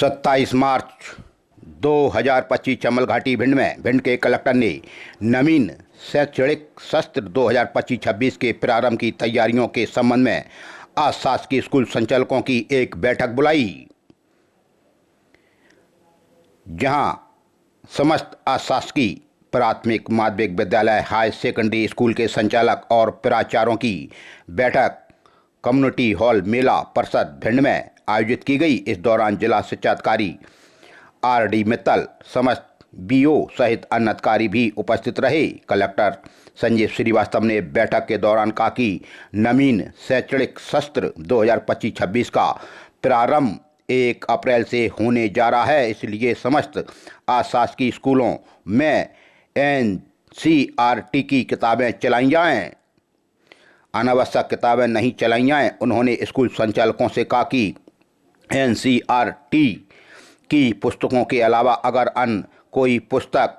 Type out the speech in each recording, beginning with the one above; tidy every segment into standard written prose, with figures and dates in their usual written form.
27 मार्च 2025 चमल घाटी भिंड में भिंड के कलेक्टर ने नवीन शैक्षणिक सत्र 2025-26 के प्रारंभ की तैयारियों के संबंध में अशासकीय स्कूल संचालकों की एक बैठक बुलाई, जहां समस्त अशासकीय प्राथमिक माध्यमिक विद्यालय हाई सेकेंडरी स्कूल के संचालक और प्राचार्यों की बैठक कम्युनिटी हॉल मेला परिषद भिंड में आयोजित की गई। इस दौरान जिला शिक्षा अधिकारी आर.डी. मित्तल, समस्त बीओ सहित अन्य अधिकारी भी उपस्थित रहे। कलेक्टर संजय श्रीवास्तव ने बैठक के दौरान कहा कि नवीन शैक्षणिक सत्र 2025-26 का प्रारंभ 1 अप्रैल से होने जा रहा है, इसलिए समस्त अशासकीय स्कूलों में एनसीईआरटी की किताबें चलाई जाएं, अनावश्यक किताबें नहीं चलाई जाएं। उन्होंने स्कूल संचालकों से कहा कि एनसीईआरटी की पुस्तकों के अलावा अगर अन्य कोई पुस्तक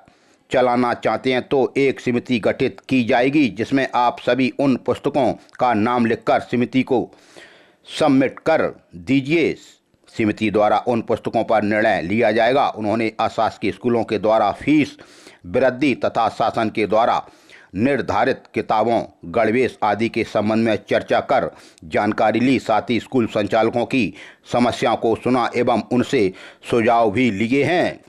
चलाना चाहते हैं तो एक समिति गठित की जाएगी, जिसमें आप सभी उन पुस्तकों का नाम लिखकर समिति को सबमिट कर दीजिए। समिति द्वारा उन पुस्तकों पर निर्णय लिया जाएगा। उन्होंने अशासकीय स्कूलों के द्वारा फीस वृद्धि तथा शासन के द्वारा निर्धारित किताबों, गणवेश आदि के संबंध में चर्चा कर जानकारी ली। साथ ही स्कूल संचालकों की समस्याओं को सुना एवं उनसे सुझाव भी लिए हैं।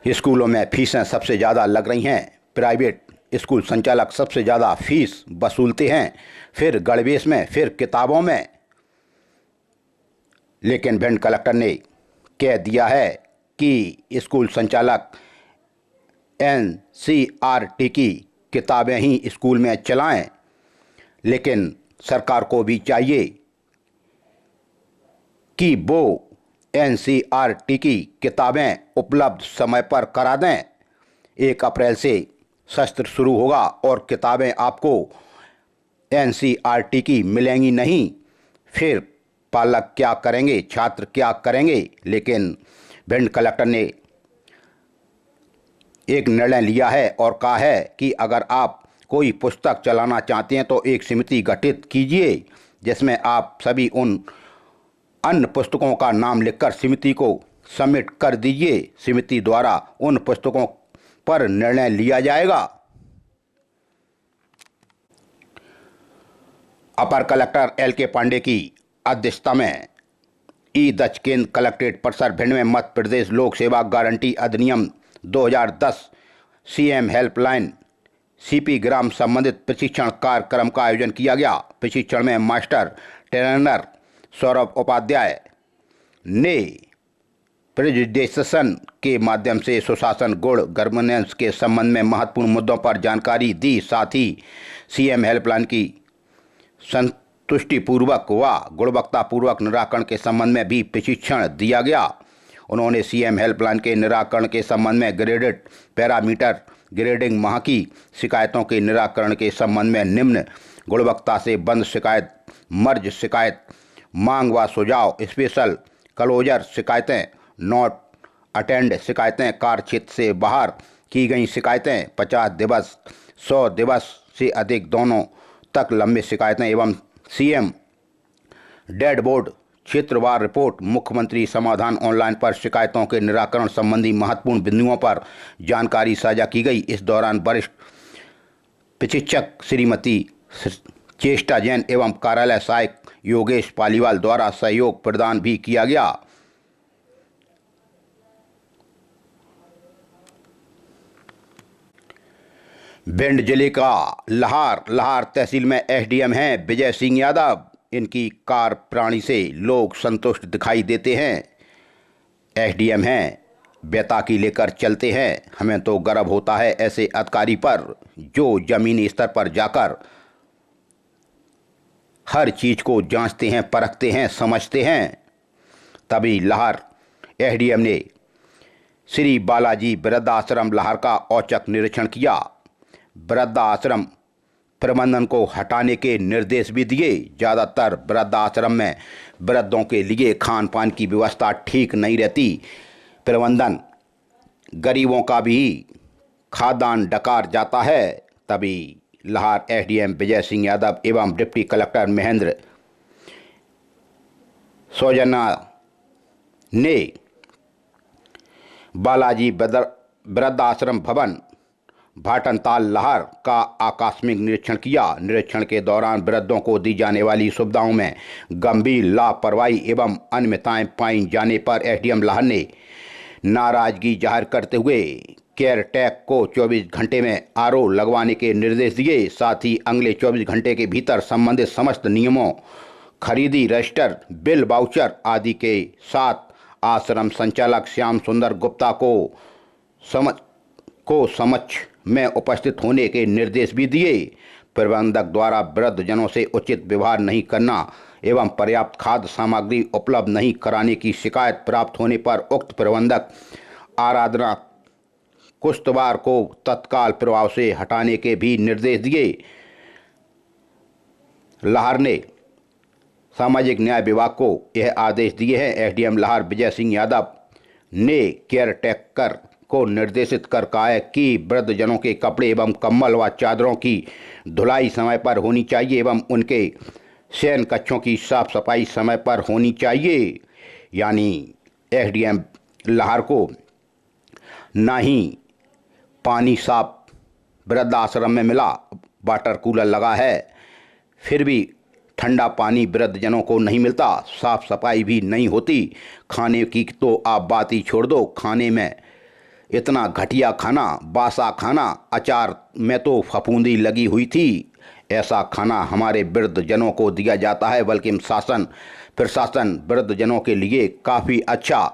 स्कूलों में फीसें सबसे ज़्यादा लग रही हैं। प्राइवेट स्कूल संचालक सबसे ज़्यादा फीस वसूलते हैं, फिर गणवेश में, फिर किताबों में। लेकिन भिंड कलेक्टर ने कह दिया है कि स्कूल संचालक एनसीईआरटी की किताबें ही स्कूल में चलाएं, लेकिन सरकार को भी चाहिए कि वो एनसीईआरटी की किताबें उपलब्ध समय पर करा दें। 1 अप्रैल से सत्र शुरू होगा और किताबें आपको एनसीईआरटी की मिलेंगी नहीं। फिर पालक क्या करेंगे, छात्र क्या करेंगे? लेकिन भिंड कलेक्टर ने एक निर्णय लिया है और कहा है कि अगर आप कोई पुस्तक चलाना चाहते हैं तो एक समिति गठित कीजिए, जिसमें आप सभी उन अन्य पुस्तकों का नाम लिखकर समिति को सबमिट कर दीजिए। समिति द्वारा उन पुस्तकों पर निर्णय लिया जाएगा। अपर कलेक्टर एल.के. पांडे की अध्यक्षता में ई-दक्ष केंद्र कलेक्ट्रेट परिसर भिंड में मध्य प्रदेश लोक सेवा गारंटी अधिनियम 2010 सीएम हेल्पलाइन सीपी ग्राम संबंधित प्रशिक्षण कार्यक्रम का आयोजन किया गया। प्रशिक्षण में मास्टर ट्रेनर सौरभ उपाध्याय ने प्रेजेंटेशन के माध्यम से सुशासन, गुड गवर्नेंस के संबंध में महत्वपूर्ण मुद्दों पर जानकारी दी। साथ ही सीएम हेल्पलाइन की संतुष्टिपूर्वक व गुणवत्तापूर्वक निराकरण के संबंध में भी प्रशिक्षण दिया गया। उन्होंने सीएम हेल्पलाइन के निराकरण के संबंध में ग्रेडेड पैरामीटर ग्रेडिंग, माह की शिकायतों के निराकरण के संबंध में निम्न गुणवत्ता से बंद शिकायत, मर्ज शिकायत, मांग व सुझाव, स्पेशल क्लोजर शिकायतें, नॉट अटेंड शिकायतें, कार्य क्षेत्र से बाहर की गई शिकायतें, 50 दिवस 100 दिवस से अधिक दोनों तक लंबी शिकायतें एवं सीएम डैशबोर्ड क्षेत्रवार रिपोर्ट, मुख्यमंत्री समाधान ऑनलाइन पर शिकायतों के निराकरण संबंधी महत्वपूर्ण बिंदुओं पर जानकारी साझा की गई। इस दौरान वरिष्ठ प्रशिक्षक श्रीमती चेष्टा जैन एवं कार्यालय सहायक योगेश पालीवाल द्वारा सहयोग प्रदान भी किया गया। भिंड जिले का लाहार तहसील में एसडीएम हैं विजय सिंह यादव। इनकी कार्यप्रणाली से लोग संतुष्ट दिखाई देते हैं। एसडीएम हैं, बेताकी लेकर चलते हैं। हमें तो गर्व होता है ऐसे अधिकारी पर जो जमीनी स्तर पर जाकर हर चीज को जांचते हैं, परखते हैं, समझते हैं। तभी लाहार एसडीएम ने श्री बालाजी वृद्धाश्रम लाहार का औचक निरीक्षण किया। वृद्धाश्रम प्रबंधन को हटाने के निर्देश भी दिए। ज़्यादातर वृद्धाश्रम में वृद्धों के लिए खान पान की व्यवस्था ठीक नहीं रहती। प्रबंधन गरीबों का भी खाद्यान्न डकार जाता है। तभी लाहार एसडीएम विजय सिंह यादव एवं डिप्टी कलेक्टर महेंद्र सौजना ने बालाजी वृद्धाश्रम भवन भाटनताल लाहौर का आकस्मिक निरीक्षण किया। निरीक्षण के दौरान वृद्धों को दी जाने वाली सुविधाओं में गंभीर लापरवाही एवं अनियमितताएं पाई जाने पर एसडीएम लाहौर ने नाराजगी जाहिर करते हुए केयरटेक को 24 घंटे में आरओ लगवाने के निर्देश दिए। साथ ही अगले 24 घंटे के भीतर संबंधित समस्त नियमों, खरीदी रजिस्टर, बिल, वाउचर आदि के साथ आश्रम संचालक श्याम सुंदर गुप्ता को समक्ष में उपस्थित होने के निर्देश भी दिए। प्रबंधक द्वारा वृद्धजनों से उचित व्यवहार नहीं करना एवं पर्याप्त खाद्य सामग्री उपलब्ध नहीं कराने की शिकायत प्राप्त होने पर उक्त प्रबंधक आराधना कुश्तवार को तत्काल प्रभाव से हटाने के भी निर्देश दिए। लाहौर ने सामाजिक न्याय विभाग को यह आदेश दिए हैं। एसडीएम लाहौर विजय सिंह यादव ने केयरटेकर को निर्देशित कर कहा है कि वृद्धजनों के कपड़े एवं कंबल व चादरों की धुलाई समय पर होनी चाहिए एवं उनके शयन कक्षों की साफ सफाई समय पर होनी चाहिए। यानी एसडीएम लाहौर को ना ही पानी साफ वृद्धाश्रम में मिला, वाटर कूलर लगा है, फिर भी ठंडा पानी वृद्धजनों को नहीं मिलता, साफ सफाई भी नहीं होती। खाने की तो आप बात ही छोड़ दो, खाने में इतना घटिया खाना, बासा खाना, अचार में तो फफूंदी लगी हुई थी। ऐसा खाना हमारे वृद्धजनों को दिया जाता है, बल्कि प्रशासन वृद्धजनों के लिए काफ़ी अच्छा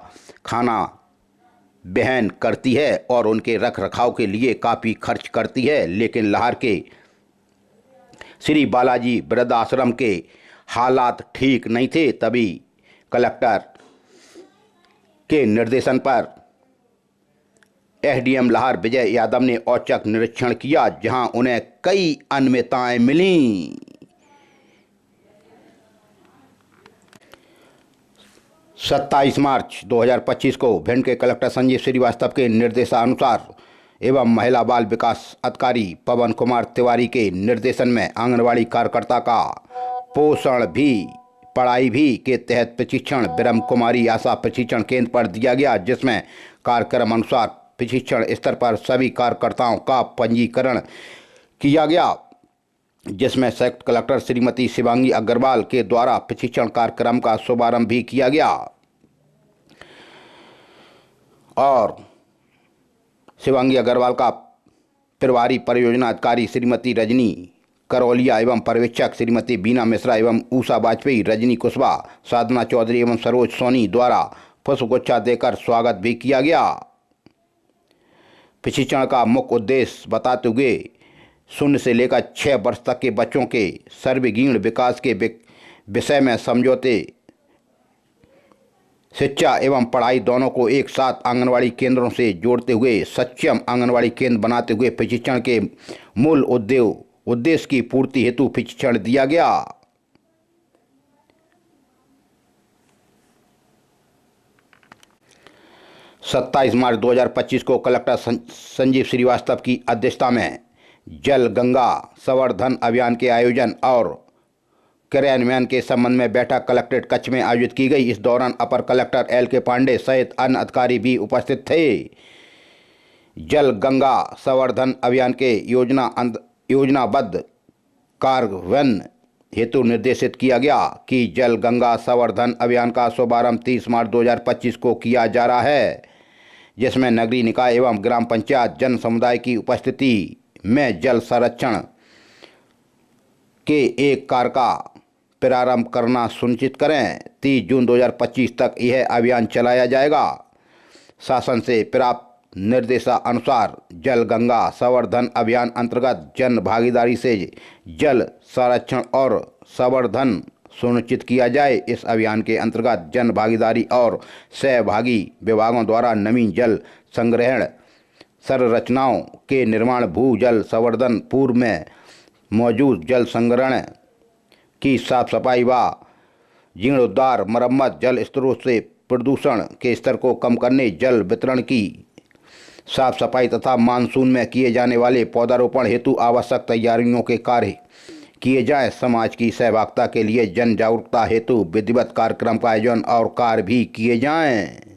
खाना वहन करती है और उनके रख रखाव के लिए काफ़ी खर्च करती है। लेकिन लाहौर के श्री बालाजी वृद्धाश्रम के हालात ठीक नहीं थे। तभी कलेक्टर के निर्देशन पर एसडीएम लाहौर विजय यादव ने औचक निरीक्षण किया, जहां उन्हें कई अनियमितताएं मिलीं। 27 मार्च 2025 को भिंड के कलेक्टर संजीव श्रीवास्तव के निर्देशानुसार एवं महिला बाल विकास अधिकारी पवन कुमार तिवारी के निर्देशन में आंगनवाड़ी कार्यकर्ता का पोषण भी पढ़ाई भी के तहत प्रशिक्षण ब्रह्म कुमारी आशा प्रशिक्षण केंद्र पर दिया गया, जिसमें कार्यक्रम अनुसार प्रशिक्षण स्तर पर सभी कार्यकर्ताओं का पंजीकरण किया गया, जिसमें संयुक्त कलेक्टर श्रीमती शिवांगी अग्रवाल के द्वारा प्रशिक्षण कार्यक्रम का शुभारंभ भी किया गया और शिवांगी अग्रवाल का प्रभारी परियोजना अधिकारी श्रीमती रजनी करौलिया एवं पर्यवेक्षक श्रीमती बीना मिश्रा एवं उषा वाजपेयी, रजनी कुशवाहा, साधना चौधरी एवं सरोज सोनी द्वारा पुष्पगुच्छा देकर स्वागत भी किया गया। प्रशिक्षण का मुख्य उद्देश्य बताते हुए 0 से लेकर 6 वर्ष तक के बच्चों के सर्वांगीण विकास के विषय में समझौते शिक्षा एवं पढ़ाई दोनों को एक साथ आंगनवाड़ी केंद्रों से जोड़ते हुए सक्षम आंगनवाड़ी केंद्र बनाते हुए प्रशिक्षण के मूल उद्देश्य की पूर्ति हेतु प्रशिक्षण दिया गया। सत्ताईस मार्च 2025 को कलेक्टर संजीव श्रीवास्तव की अध्यक्षता में जल गंगा संवर्धन अभियान के आयोजन और क्रियान्वयन के संबंध में बैठक कलेक्ट्रेट कक्ष में आयोजित की गई। इस दौरान अपर कलेक्टर LK पांडे सहित अन्य अधिकारी भी उपस्थित थे। जल गंगा संवर्धन अभियान के योजनाबद्ध कार्यान्वयन हेतु निर्देशित किया गया कि जल गंगा संवर्धन अभियान का शुभारंभ 30 मार्च 2025 को किया जा रहा है, जिसमें नगरीय निकाय एवं ग्राम पंचायत जन समुदाय की उपस्थिति में जल संरक्षण के एक कार्य का प्रारंभ करना सुनिश्चित करें। 30 जून 2025 तक यह अभियान चलाया जाएगा। शासन से प्राप्त निर्देशानुसार जल गंगा संवर्धन अभियान अंतर्गत जन भागीदारी से जल संरक्षण और संवर्धन सुनिश्चित किया जाए। इस अभियान के अंतर्गत जन भागीदारी और सहभागी विभागों द्वारा नवीन जल संग्रहण संरचनाओं के निर्माण, भूजल संवर्धन, पूर्व में मौजूद जल संग्रहण की साफ सफाई व जीर्णोद्धार, मरम्मत, जल स्रोत से प्रदूषण के स्तर को कम करने, जल वितरण की साफ सफाई तथा मानसून में किए जाने वाले पौधारोपण हेतु आवश्यक तैयारियों के कार्य किए जाएं। समाज की सहभागिता के लिए जन जागरूकता हेतु विधिवत कार्यक्रम का आयोजन और कार्य भी किए जाएं।